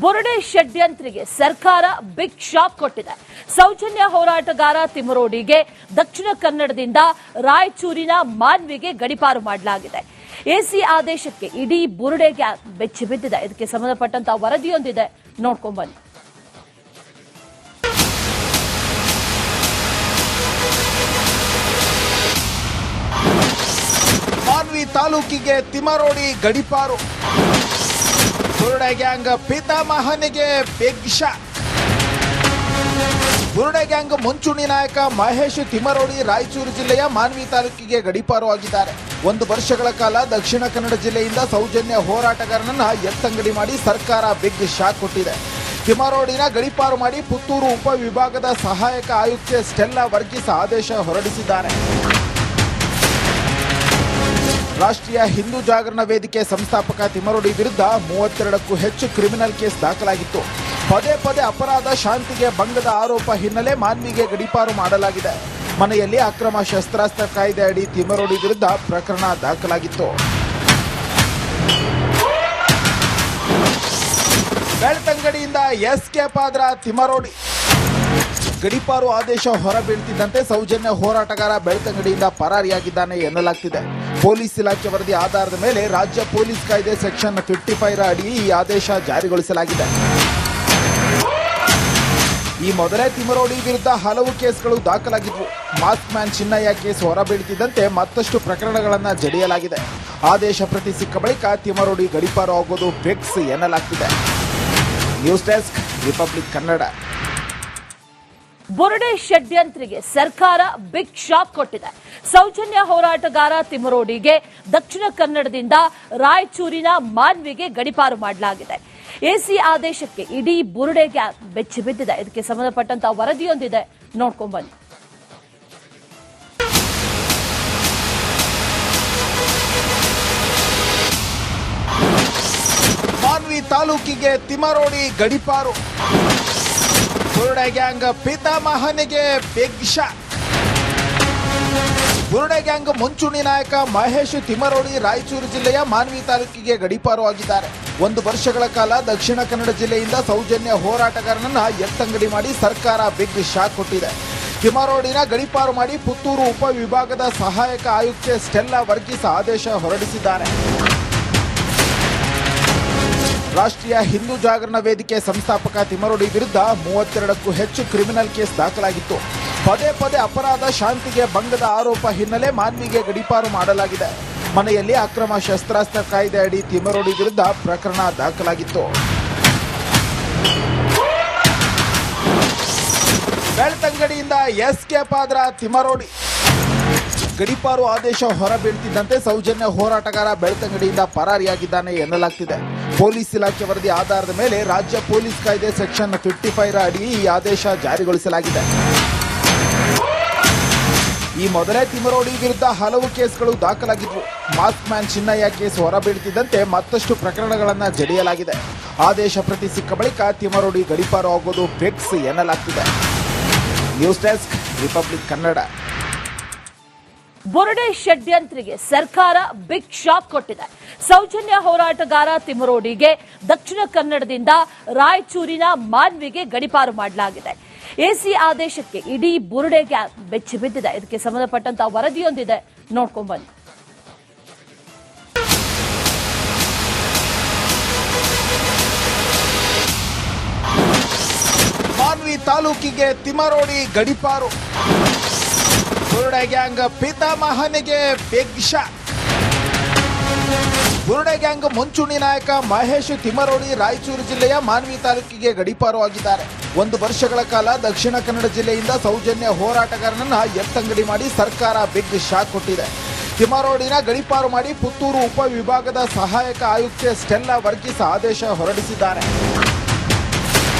ಬುರುಡೆ ಷಡ್ಯಂತ್ರಿಗೆ ಸರ್ಕಾರ big shock ಕೊಟ್ಟಿದೆ. ಸೌಜನ್ಯ ಹೋರಾಟಗಾರ ತಿಮರೋಡಿಗೆ ದಕ್ಷಿಣ ಕನ್ನಡದಿಂದ ರಾಯಚೂರಿನ ಮಾನ್ವಿಗೆ ಗಡೀಪಾರು ಮಾಡಲಾಗಿದೆ. ಎಸಿ ಆದೇಶಕ್ಕೆ ಇಡೀ ಬುರುಡೆ ಗ್ಯಾಂಗ್ ಬೆಚ್ಚಿ ಬಿದ್ದಿದೆ. ಇದಕ್ಕೆ ಸಂಬಂಧಪಟ್ಟಂತಹ ವರದಿಯೊಂದಿದೆ, ನೋಡ್ಕೊಂಡ್ ಬನ್ನಿ. ಮಾನ್ವಿ ತಾಲೂಕಿಗೆ ತಿಮರೋಡಿ ಗಡೀಪಾರು. ಬುರುಡೆ ಗ್ಯಾಂಗ್ ಪಿತಾಮಹನಿಗೆ ಬಿಗ್ ಶಾಕ್. ಬುರುಡೆ ಗ್ಯಾಂಗ್ ಮುಂಚೂಣಿ ನಾಯಕ ಮಹೇಶ್ ತಿಮರೋಡಿ ರಾಯಚೂರು ಜಿಲ್ಲೆಯ ಮಾನ್ವಿ ತಾಲೂಕಿಗೆ ಗಡೀಪಾರು ಆಗಿದ್ದಾರೆ. 1 ವರ್ಷಗಳ ಕಾಲ ದಕ್ಷಿಣ ಕನ್ನಡ ಜಿಲ್ಲೆಯಿಂದ ಸೌಜನ್ಯ ಹೋರಾಟಗಾರನನ್ನ ಎತ್ತಂಗಡಿ ಮಾಡಿ ಸರ್ಕಾರ ಬಿಗ್ ಶಾಕ್ ಕೊಟ್ಟಿದೆ. ತಿಮರೋಡಿನ ಗಡೀಪಾರು ಮಾಡಿ ಪುತ್ತೂರು ಉಪವಿಭಾಗದ ಸಹಾಯಕ ಆಯುಕ್ತೆ ಸ್ಟೆಲ್ಲಾ ವರ್ಗೀಸ್ ಆದೇಶ ಹೊರಡಿಸಿದ್ದಾರೆ. ರಾಷ್ಟ್ರೀಯ ಹಿಂದೂ ಜಾಗರಣ ವೇದಿಕೆ ಸಂಸ್ಥಾಪಕ ತಿಮರೋಡಿ ವಿರುದ್ಧ 32ಕ್ಕೂ ಹೆಚ್ಚು ಕ್ರಿಮಿನಲ್ ಕೇಸ್ ದಾಖಲಾಗಿತ್ತು. ಪದೇ ಪದೇ ಅಪರಾಧ ಶಾಂತಿಗೆ ಭಂಗದ ಆರೋಪ ಹಿನ್ನೆಲೆ ಮಾನ್ವಿಗೆ ಗಡೀಪಾರು ಮಾಡಲಾಗಿದೆ. ಮನೆಯಲ್ಲಿ ಅಕ್ರಮ ಶಸ್ತ್ರಾಸ್ತ್ರ ಕಾಯ್ದೆ ಅಡಿ ತಿಮರೋಡಿ ವಿರುದ್ಧ ಪ್ರಕರಣ ದಾಖಲಾಗಿತ್ತು. ಬೆಳ್ತಂಗಡಿಯಿಂದ ಎಸ್ಕೇಪ್ ಆದ್ರ ತಿಮರೋಡಿ. ಗಡೀಪಾರು ಆದೇಶ ಹೊರಬೀಳ್ತಿದ್ದಂತೆ ಸೌಜನ್ಯ ಹೋರಾಟಗಾರ ಬೆಳ್ತಂಗಡಿಯಿಂದ ಪರಾರಿಯಾಗಿದ್ದಾನೆ ಎನ್ನಲಾಗ್ತಿದೆ. ಪೊಲೀಸ್ ಇಲಾಖೆ ವರದಿ ಆಧಾರದ ಮೇಲೆ ರಾಜ್ಯ ಪೊಲೀಸ್ ಕಾಯ್ದೆ ಸೆಕ್ಷನ್ 55 ಅಡಿ ಈ ಆದೇಶ ಜಾರಿಗೊಳಿಸಲಾಗಿದೆ. ಈ ಮೊದಲೇ ತಿಮರೋಡಿ ವಿರುದ್ಧ ಹಲವು ಕೇಸ್ಗಳು ದಾಖಲಾಗಿದ್ವು. ಮಾಸ್ಕ್ ಮ್ಯಾನ್ ಚಿನ್ನಯ್ಯ ಕೇಸ್ ಹೊರಬೀಳ್ತಿದ್ದಂತೆ ಮತ್ತಷ್ಟು ಪ್ರಕರಣಗಳನ್ನು ಜಡಿಯಲಾಗಿದೆ. ಆದೇಶ ಪ್ರತಿ ಸಿಕ್ಕ ಬಳಿಕ ತಿಮರೋಡಿ ಗಡೀಪಾರು ಆಗೋದು ಫಿಕ್ಸ್ ಎನ್ನಲಾಗ್ತಿದೆ. News desk, Republic Kannada. ಬುರುಡೆ ಷಡ್ಯಂತ್ರಿಗೆ ಸರ್ಕಾರ ಬಿಗ್ ಶಾಕ್ ಕೊಟ್ಟಿದೆ. ಸೌಜನ್ಯ ಹೋರಾಟಗಾರ ತಿಮರೋಡಿಗೆ ದಕ್ಷಿಣ ಕನ್ನಡದಿಂದ ರಾಯಚೂರಿನ ಮಾನ್ವಿಗೆ ಗಡೀಪಾರು ಮಾಡಲಾಗಿದೆ. ಎಸಿ ಆದೇಶಕ್ಕೆ ಇಡೀ ಬುರುಡೆ ಗ್ಯಾಂಗ್ ಬೆಚ್ಚಿ ಬಿದ್ದಿದೆ. ಇದಕ್ಕೆ ಸಂಬಂಧಪಟ್ಟಂತಹ ವರದಿಯೊಂದಿದೆ, ನೋಡ್ಕೊಂಡ್ ಬನ್ನಿ. ಮಾನ್ವಿ ತಾಲೂಕಿಗೆ ತಿಮರೋಡಿ ಗಡೀಪಾರು. ಬುರುಡೆ ಗ್ಯಾಂಗ್ ಪಿತಾಮಹನಿಗೆ ಬಿಗ್ ಶಾಕ್. ಬುರುಡೆ ಗ್ಯಾಂಗ್ ಮುಂಚೂಣಿ ನಾಯಕ ಮಹೇಶ್ ತಿಮರೋಡಿ ರಾಯಚೂರು ಜಿಲ್ಲೆಯ ಮಾನ್ವಿ ತಾಲೂಕಿಗೆ ಗಡೀಪಾರು ಆಗಿದ್ದಾರೆ. 1 ವರ್ಷಗಳ ಕಾಲ ದಕ್ಷಿಣ ಕನ್ನಡ ಜಿಲ್ಲೆಯಿಂದ ಸೌಜನ್ಯ ಹೋರಾಟಗಾರನನ್ನ ಎತ್ತಂಗಡಿ ಮಾಡಿ ಸರ್ಕಾರ ಬಿಗ್ ಶಾಕ್ ಕೊಟ್ಟಿದೆ. ತಿಮರೋಡಿನ ಗಡೀಪಾರು ಮಾಡಿ ಪುತ್ತೂರು ಉಪವಿಭಾಗದ ಸಹಾಯಕ ಆಯುಕ್ತೆ ಸ್ಟೆಲ್ಲಾ ವರ್ಗೀಸ್ ಆದೇಶ ಹೊರಡಿಸಿದ್ದಾರೆ. ರಾಷ್ಟ್ರೀಯ ಹಿಂದೂ ಜಾಗರಣ ವೇದಿಕೆ ಸಂಸ್ಥಾಪಕ ತಿಮರೋಡಿ ವಿರುದ್ಧ 32ಕ್ಕೂ ಹೆಚ್ಚು ಕ್ರಿಮಿನಲ್ ಕೇಸ್ ದಾಖಲಾಗಿತ್ತು. ಪದೇ ಪದೇ ಅಪರಾಧ ಶಾಂತಿಗೆ ಭಂಗದ ಆರೋಪ ಹಿನ್ನೆಲೆ ಮಾನ್ವಿಗೆ ಗಡೀಪಾರು ಮಾಡಲಾಗಿದೆ. ಮನೆಯಲ್ಲಿ ಅಕ್ರಮ ಶಸ್ತ್ರಾಸ್ತ್ರ ಕಾಯ್ದೆ ಅಡಿ ತಿಮರೋಡಿ ವಿರುದ್ಧ ಪ್ರಕರಣ ದಾಖಲಾಗಿತ್ತು. ಬೆಳ್ತಂಗಡಿಯಿಂದ ಎಸ್ಕೇಪ್ ಆದ್ರ ತಿಮರೋಡಿ. ಗಡೀಪಾರು ಆದೇಶ ಹೊರಬೀಳ್ತಿದ್ದಂತೆ ಸೌಜನ್ಯ ಹೋರಾಟಗಾರ ಬೆಳ್ತಂಗಡಿಯಿಂದ ಪರಾರಿಯಾಗಿದ್ದಾನೆ ಎನ್ನಲಾಗ್ತಿದೆ. ಪೊಲೀಸ್ ಇಲಾಖೆ ವರದಿ ಆಧಾರದ ಮೇಲೆ ರಾಜ್ಯ ಪೊಲೀಸ್ ಕಾಯ್ದೆ ಸೆಕ್ಷನ್ 55 ಅಡಿ ಈ ಆದೇಶ ಜಾರಿಗೊಳಿಸಲಾಗಿದೆ. ಈ ಮೊದಲೇ ತಿಮರೋಡಿ ವಿರುದ್ಧ ಹಲವು ಕೇಸ್ಗಳು ದಾಖಲಾಗಿದ್ವು. ಮಾಸ್ಕ್ ಮ್ಯಾನ್ ಚಿನ್ನಯ್ಯ ಕೇಸ್ ಹೊರಬೀಳ್ತಿದ್ದಂತೆ ಮತ್ತಷ್ಟು ಪ್ರಕರಣಗಳನ್ನು ಜಡಿಯಲಾಗಿದೆ. ಆದೇಶ ಪ್ರತಿ ಸಿಕ್ಕ ಬಳಿಕ ತಿಮರೋಡಿ ಗಡೀಪಾರು ಆಗೋದು ಫಿಕ್ಸ್ ಎನ್ನಲಾಗ್ತಿದೆ. News desk, Republic Kannada. ಬುರುಡೆ ಷಡ್ಯಂತ್ರಿಗೆ ಸರ್ಕಾರ ಬಿಗ್ ಶಾಕ್ ಕೊಟ್ಟಿದೆ. ಸೌಜನ್ಯ ಹೋರಾಟಗಾರ ತಿಮರೋಡಿಗೆ ದಕ್ಷಿಣ ಕನ್ನಡದಿಂದ ರಾಯಚೂರಿನ ಮಾನ್ವಿಗೆ ಗಡೀಪಾರು ಮಾಡಲಾಗಿದೆ. ಎಸಿ ಆದೇಶಕ್ಕೆ ಇಡೀ ಬುರುಡೆ ಗ್ಯಾಂಗ್ ಬೆಚ್ಚಿ ಬಿದ್ದಿದೆ. ಇದಕ್ಕೆ ಸಂಬಂಧಪಟ್ಟಂತಹ ವರದಿಯೊಂದಿದೆ, ನೋಡ್ಕೊಂಡ್ ಬನ್ನಿ. ಮಾನ್ವಿ ತಾಲೂಕಿಗೆ ತಿಮರೋಡಿ ಗಡೀಪಾರು. ಬುರುಡೆ ಗ್ಯಾಂಗ್ ಪಿತಾಮಹನಿಗೆ ಬಿಗ್ ಶಾಕ್. ಬುರುಡೆ ಗ್ಯಾಂಗ್ ಮುಂಚೂಣಿ ನಾಯಕ ಮಹೇಶ್ ತಿಮರೋಡಿ ರಾಯಚೂರು ಜಿಲ್ಲೆಯ ಮಾನ್ವಿ ತಾಲೂಕಿಗೆ ಗಡೀಪಾರು ಆಗಿದ್ದಾರೆ. 1 ವರ್ಷಗಳ ಕಾಲ ದಕ್ಷಿಣ ಕನ್ನಡ ಜಿಲ್ಲೆಯಿಂದ ಸೌಜನ್ಯ ಹೋರಾಟಗಾರನನ್ನ ಎತ್ತಂಗಡಿ ಮಾಡಿ ಸರ್ಕಾರ ಬಿಗ್ ಶಾಕ್ ಕೊಟ್ಟಿದೆ. ತಿಮರೋಡಿನ ಗಡೀಪಾರು ಮಾಡಿ ಪುತ್ತೂರು ಉಪವಿಭಾಗದ ಸಹಾಯಕ ಆಯುಕ್ತೆ ಸ್ಟೆಲ್ಲಾ ವರ್ಗೀಸ್ ಆದೇಶ ಹೊರಡಿಸಿದ್ದಾರೆ.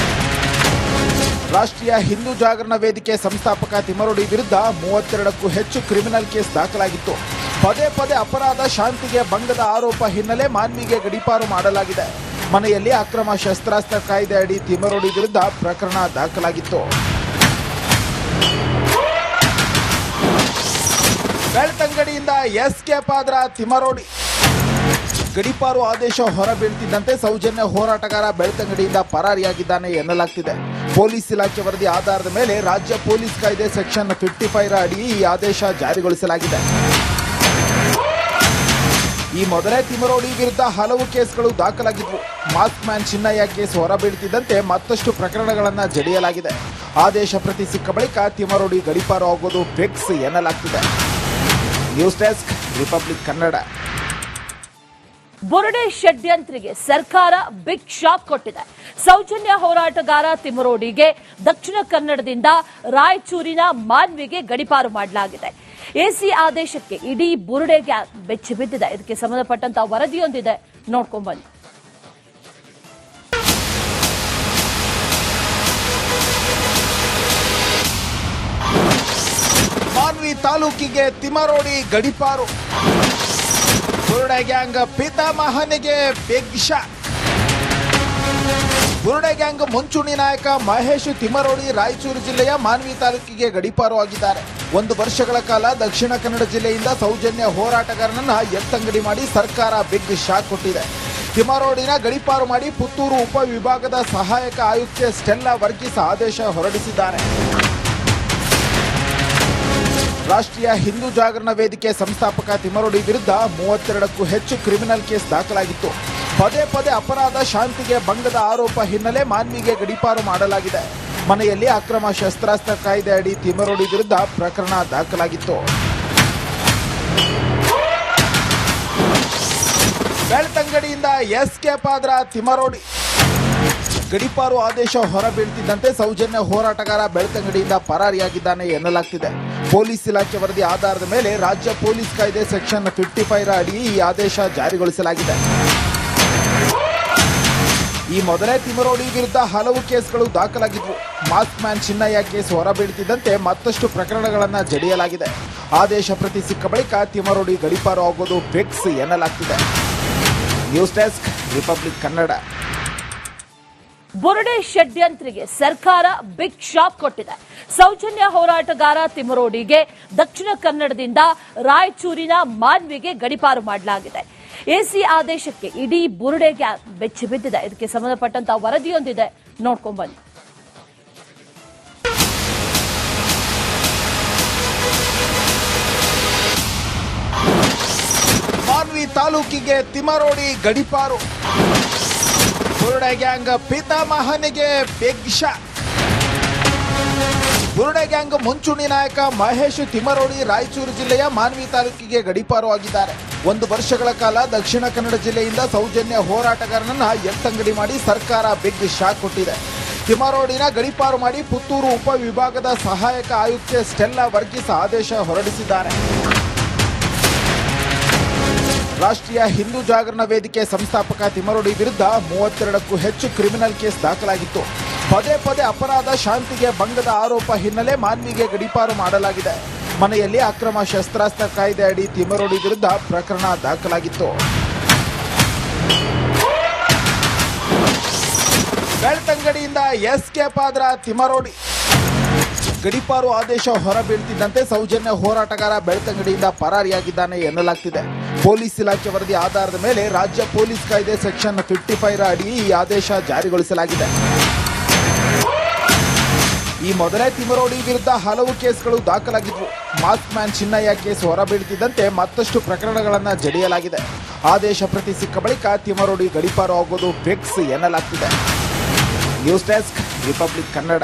ರಾಷ್ಟ್ರೀಯ ಹಿಂದೂ ಜಾಗರಣ ವೇದಿಕೆ ಸಂಸ್ಥಾಪಕ ತಿಮರೋಡಿ ವಿರುದ್ಧ 32ಕ್ಕೂ ಹೆಚ್ಚು ಕ್ರಿಮಿನಲ್ ಕೇಸ್ ದಾಖಲಾಗಿತ್ತು. ಪದೇ ಪದೇ ಅಪರಾಧ ಶಾಂತಿಗೆ ಭಂಗದ ಆರೋಪ ಹಿನ್ನೆಲೆ ಮಾನ್ವಿಗೆ ಗಡೀಪಾರು ಮಾಡಲಾಗಿದೆ. ಮನೆಯಲ್ಲಿ ಅಕ್ರಮ ಶಸ್ತ್ರಾಸ್ತ್ರ ಕಾಯ್ದೆ ಅಡಿ ತಿಮರೋಡಿ ವಿರುದ್ಧ ಪ್ರಕರಣ ದಾಖಲಾಗಿತ್ತು. ಬೆಳ್ತಂಗಡಿಯಿಂದ ಎಸ್ಕೇಪ್ ಆದ್ರ ತಿಮರೋಡಿ. ಗಡೀಪಾರು ಆದೇಶ ಹೊರಬೀಳ್ತಿದ್ದಂತೆ ಸೌಜನ್ಯ ಹೋರಾಟಗಾರ ಬೆಳ್ತಂಗಡಿಯಿಂದ ಪರಾರಿಯಾಗಿದ್ದಾನೆ ಎನ್ನಲಾಗ್ತಿದೆ. ಪೊಲೀಸ್ ಇಲಾಖೆ ವರದಿ ಆಧಾರದ ಮೇಲೆ ರಾಜ್ಯ ಪೊಲೀಸ್ ಕಾಯ್ದೆ ಸೆಕ್ಷನ್ 55 ಅಡಿ ಈ ಆದೇಶ ಜಾರಿಗೊಳಿಸಲಾಗಿದೆ. ಈ ಮೊದಲೇ ತಿಮರೋಡಿ ವಿರುದ್ಧ ಹಲವು ಕೇಸ್ಗಳು ದಾಖಲಾಗಿದ್ವು. ಮಾಸ್ಕ್ ಮ್ಯಾನ್ ಚಿನ್ನಯ್ಯ ಕೇಸ್ ಹೊರಬೀಳ್ತಿದ್ದಂತೆ ಮತ್ತಷ್ಟು ಪ್ರಕರಣಗಳನ್ನು ಜಡಿಯಲಾಗಿದೆ. ಆದೇಶ ಪ್ರತಿ ಸಿಕ್ಕ ಬಳಿಕ ತಿಮರೋಡಿ ಗಡೀಪಾರು ಆಗೋದು ಫಿಕ್ಸ್ ಎನ್ನಲಾಗ್ತಿದೆ. News desk, Republic Kannada. ಬುರುಡೆ ಷಡ್ಯಂತ್ರಿಗೆ ಸರ್ಕಾರ ಬಿಗ್ ಶಾಕ್ ಕೊಟ್ಟಿದೆ. ಸೌಜನ್ಯ ಹೋರಾಟಗಾರ ತಿಮರೋಡಿಗೆ ದಕ್ಷಿಣ ಕನ್ನಡದಿಂದ ರಾಯಚೂರಿನ ಮಾನ್ವಿಗೆ ಗಡೀಪಾರು ಮಾಡಲಾಗಿದೆ. ಎಸಿ ಆದೇಶಕ್ಕೆ ಇಡೀ ಬುರುಡೆ ಗ್ಯಾಂಗ್ ಬೆಚ್ಚಿ ಬಿದ್ದಿದೆ. ಇದಕ್ಕೆ ಸಂಬಂಧಪಟ್ಟಂತಹ ವರದಿಯೊಂದಿದೆ, ನೋಡ್ಕೊಂಡ್ ಬನ್ನಿ. ಮಾನ್ವಿ ತಾಲೂಕಿಗೆ ತಿಮರೋಡಿ ಗಡೀಪಾರು. ಬುರುಡೆ ಗ್ಯಾಂಗ್ ಪಿತಾಮಹನಿಗೆ ಬಿಗ್ ಶಾಕ್. ಬುರುಡೆ ಗ್ಯಾಂಗ್ ಮುಂಚೂಣಿ ನಾಯಕ ಮಹೇಶ್ ತಿಮರೋಡಿ ರಾಯಚೂರು ಜಿಲ್ಲೆಯ ಮಾನ್ವಿ ತಾಲೂಕಿಗೆ ಗಡೀಪಾರು ಆಗಿದ್ದಾರೆ. 1 ವರ್ಷಗಳ ಕಾಲ ದಕ್ಷಿಣ ಕನ್ನಡ ಜಿಲ್ಲೆಯಿಂದ ಸೌಜನ್ಯ ಹೋರಾಟಗಾರನನ್ನ ಎತ್ತಂಗಡಿ ಮಾಡಿ ಸರ್ಕಾರ ಬಿಗ್ ಶಾಕ್ ಕೊಟ್ಟಿದೆ. ತಿಮರೋಡಿನ ಗಡೀಪಾರು ಮಾಡಿ ಪುತ್ತೂರು ಉಪವಿಭಾಗದ ಸಹಾಯಕ ಆಯುಕ್ತೆ ಸ್ಟೆಲ್ಲಾ ವರ್ಗೀಸ್ ಆದೇಶ ಹೊರಡಿಸಿದ್ದಾರೆ. ರಾಷ್ಟ್ರೀಯ ಹಿಂದೂ ಜಾಗರಣ ವೇದಿಕೆ ಸಂಸ್ಥಾಪಕ ತಿಮರೋಡಿ ವಿರುದ್ಧ 32ಕ್ಕೂ ಹೆಚ್ಚು ಕ್ರಿಮಿನಲ್ ಕೇಸ್ ದಾಖಲಾಗಿತ್ತು. ಪದೇ ಪದೇ ಅಪರಾಧ ಶಾಂತಿಗೆ ಭಂಗದ ಆರೋಪ ಹಿನ್ನೆಲೆ ಮಾನ್ವಿಗೆ ಗಡೀಪಾರು ಮಾಡಲಾಗಿದೆ. ಮನೆಯಲ್ಲಿ ಅಕ್ರಮ ಶಸ್ತ್ರಾಸ್ತ್ರ ಕಾಯ್ದೆ ಅಡಿ ತಿಮರೋಡಿ ವಿರುದ್ಧ ಪ್ರಕರಣ ದಾಖಲಾಗಿತ್ತು. ಬೆಳ್ತಂಗಡಿಯಿಂದ ಎಸ್ಕೇಪ್ ಆದ್ರ ತಿಮರೋಡಿ. ಗಡೀಪಾರು ಆದೇಶ ಹೊರಬೀಳ್ತಿದ್ದಂತೆ ಸೌಜನ್ಯ ಹೋರಾಟಗಾರ ಬೆಳ್ತಂಗಡಿಯಿಂದ ಪರಾರಿಯಾಗಿದ್ದಾನೆ ಎನ್ನಲಾಗ್ತಿದೆ. ಪೊಲೀಸ್ ಇಲಾಖೆ ವರದಿ ಆಧಾರದ ಮೇಲೆ ರಾಜ್ಯ ಪೊಲೀಸ್ ಕಾಯ್ದೆ ಸೆಕ್ಷನ್ 55 ಅಡಿ ಈ ಆದೇಶ ಜಾರಿಗೊಳಿಸಲಾಗಿದೆ. ಈ ಮೊದಲೇ ತಿಮರೋಡಿ ವಿರುದ್ಧ ಹಲವು ಕೇಸ್ಗಳು ದಾಖಲಾಗಿದ್ವು. ಮಾಸ್ಕ್ ಮ್ಯಾನ್ ಚಿನ್ನಯ್ಯ ಕೇಸ್ ಹೊರಬೀಳ್ತಿದ್ದಂತೆ ಮತ್ತಷ್ಟು ಪ್ರಕರಣಗಳನ್ನು ಜಡಿಯಲಾಗಿದೆ. ಆದೇಶ ಪ್ರತಿ ಸಿಕ್ಕ ಬಳಿಕ ತಿಮರೋಡಿ ಗಡೀಪಾರು ಆಗೋದು ಫಿಕ್ಸ್ ಎನ್ನಲಾಗ್ತಿದೆ. News desk, Republic Kannada. ಬುರುಡೆ ಷಡ್ಯಂತ್ರಿಗೆ ಸರ್ಕಾರ ಬಿಗ್ ಶಾಕ್ ಕೊಟ್ಟಿದೆ. ಸೌಜನ್ಯ ಹೋರಾಟಗಾರ ತಿಮರೋಡಿಗೆ ದಕ್ಷಿಣ ಕನ್ನಡದಿಂದ ರಾಯಚೂರಿನ ಮಾನ್ವಿಗೆ ಗಡೀಪಾರು ಮಾಡಲಾಗಿದೆ. ಎಸಿ ಆದೇಶಕ್ಕೆ ಇಡೀ ಬುರುಡೆ ಗ್ಯಾಂಗ್ ಬೆಚ್ಚಿ ಬಿದ್ದಿದೆ. ಇದಕ್ಕೆ ಸಂಬಂಧಪಟ್ಟಂತಹ ವರದಿಯೊಂದಿದೆ, ನೋಡ್ಕೊಂಡ್ ಬನ್ನಿ. ಮಾನ್ವಿ ತಾಲೂಕಿಗೆ ತಿಮರೋಡಿ ಗಡೀಪಾರು. ಬುರುಡೆ ಗ್ಯಾಂಗ್ ಪಿತಾಮಹನಿಗೆ ಬಿಗ್ ಶಾಕ್. ಬುರುಡೆ ಗ್ಯಾಂಗ್ ಮುಂಚೂಣಿ ನಾಯಕ ಮಹೇಶ್ ತಿಮರೋಡಿ ರಾಯಚೂರು ಜಿಲ್ಲೆಯ ಮಾನ್ವಿ ತಾಲೂಕಿಗೆ ಗಡೀಪಾರು ಆಗಿದ್ದಾರೆ. 1 ವರ್ಷಗಳ ಕಾಲ ದಕ್ಷಿಣ ಕನ್ನಡ ಜಿಲ್ಲೆಯಿಂದ ಸೌಜನ್ಯ ಹೋರಾಟಗಾರನನ್ನ ಎತ್ತಂಗಡಿ ಮಾಡಿ ಸರ್ಕಾರ ಬಿಗ್ ಶಾಕ್ ಕೊಟ್ಟಿದೆ. ತಿಮರೋಡಿನ ಗಡೀಪಾರು ಮಾಡಿ ಪುತ್ತೂರು ಉಪವಿಭಾಗದ ಸಹಾಯಕ ಆಯುಕ್ತೆ ಸ್ಟೆಲ್ಲಾ ವರ್ಗೀಸ್ ಆದೇಶ ಹೊರಡಿಸಿದ್ದಾರೆ. ರಾಷ್ಟ್ರೀಯ ಹಿಂದೂ ಜಾಗರಣ ವೇದಿಕೆ ಸಂಸ್ಥಾಪಕ ತಿಮರೋಡಿ ವಿರುದ್ಧ 32ಕ್ಕೂ ಹೆಚ್ಚು ಕ್ರಿಮಿನಲ್ ಕೇಸ್ ದಾಖಲಾಗಿತ್ತು. ಪದೇ ಪದೇ ಅಪರಾಧ ಶಾಂತಿಗೆ ಭಂಗದ ಆರೋಪ ಹಿನ್ನೆಲೆ ಮಾನ್ವಿಗೆ ಗಡೀಪಾರು ಮಾಡಲಾಗಿದೆ. ಮನೆಯಲ್ಲಿ ಅಕ್ರಮ ಶಸ್ತ್ರಾಸ್ತ್ರ ಕಾಯ್ದೆ ಅಡಿ ತಿಮರೋಡಿ ವಿರುದ್ಧ ಪ್ರಕರಣ ದಾಖಲಾಗಿತ್ತು. ಬೆಳ್ತಂಗಡಿಯಿಂದ ಎಸ್ಕೇಪ್ ಆದ್ರ ತಿಮರೋಡಿ. ಗಡೀಪಾರು ಆದೇಶ ಹೊರಬೀಳ್ತಿದ್ದಂತೆ ಸೌಜನ್ಯ ಹೋರಾಟಗಾರ ಬೆಳ್ತಂಗಡಿಯಿಂದ ಪರಾರಿಯಾಗಿದ್ದಾನೆ ಎನ್ನಲಾಗ್ತಿದೆ. ಪೊಲೀಸ್ ಇಲಾಖೆ ವರದಿ ಆಧಾರದ ಮೇಲೆ ರಾಜ್ಯ ಪೊಲೀಸ್ ಕಾಯ್ದೆ ಸೆಕ್ಷನ್ 55 ಅಡಿ ಈ ಆದೇಶ ಜಾರಿಗೊಳಿಸಲಾಗಿದೆ. ಈ ಮೊದಲೇ ತಿಮರೋಡಿ ವಿರುದ್ಧ ಹಲವು ಕೇಸ್ಗಳು ದಾಖಲಾಗಿದ್ವು. ಮಾಸ್ಕ್ ಮ್ಯಾನ್ ಚಿನ್ನಯ್ಯ ಕೇಸ್ ಹೊರಬೀಳ್ತಿದ್ದಂತೆ ಮತ್ತಷ್ಟು ಪ್ರಕರಣಗಳನ್ನು ಜಡಿಯಲಾಗಿದೆ. ಆದೇಶ ಪ್ರತಿ ಸಿಕ್ಕ ಬಳಿಕ ತಿಮರೋಡಿ ಗಡೀಪಾರು ಆಗೋದು ಫಿಕ್ಸ್ ಎನ್ನಲಾಗ್ತಿದೆ. News desk, Republic Kannada.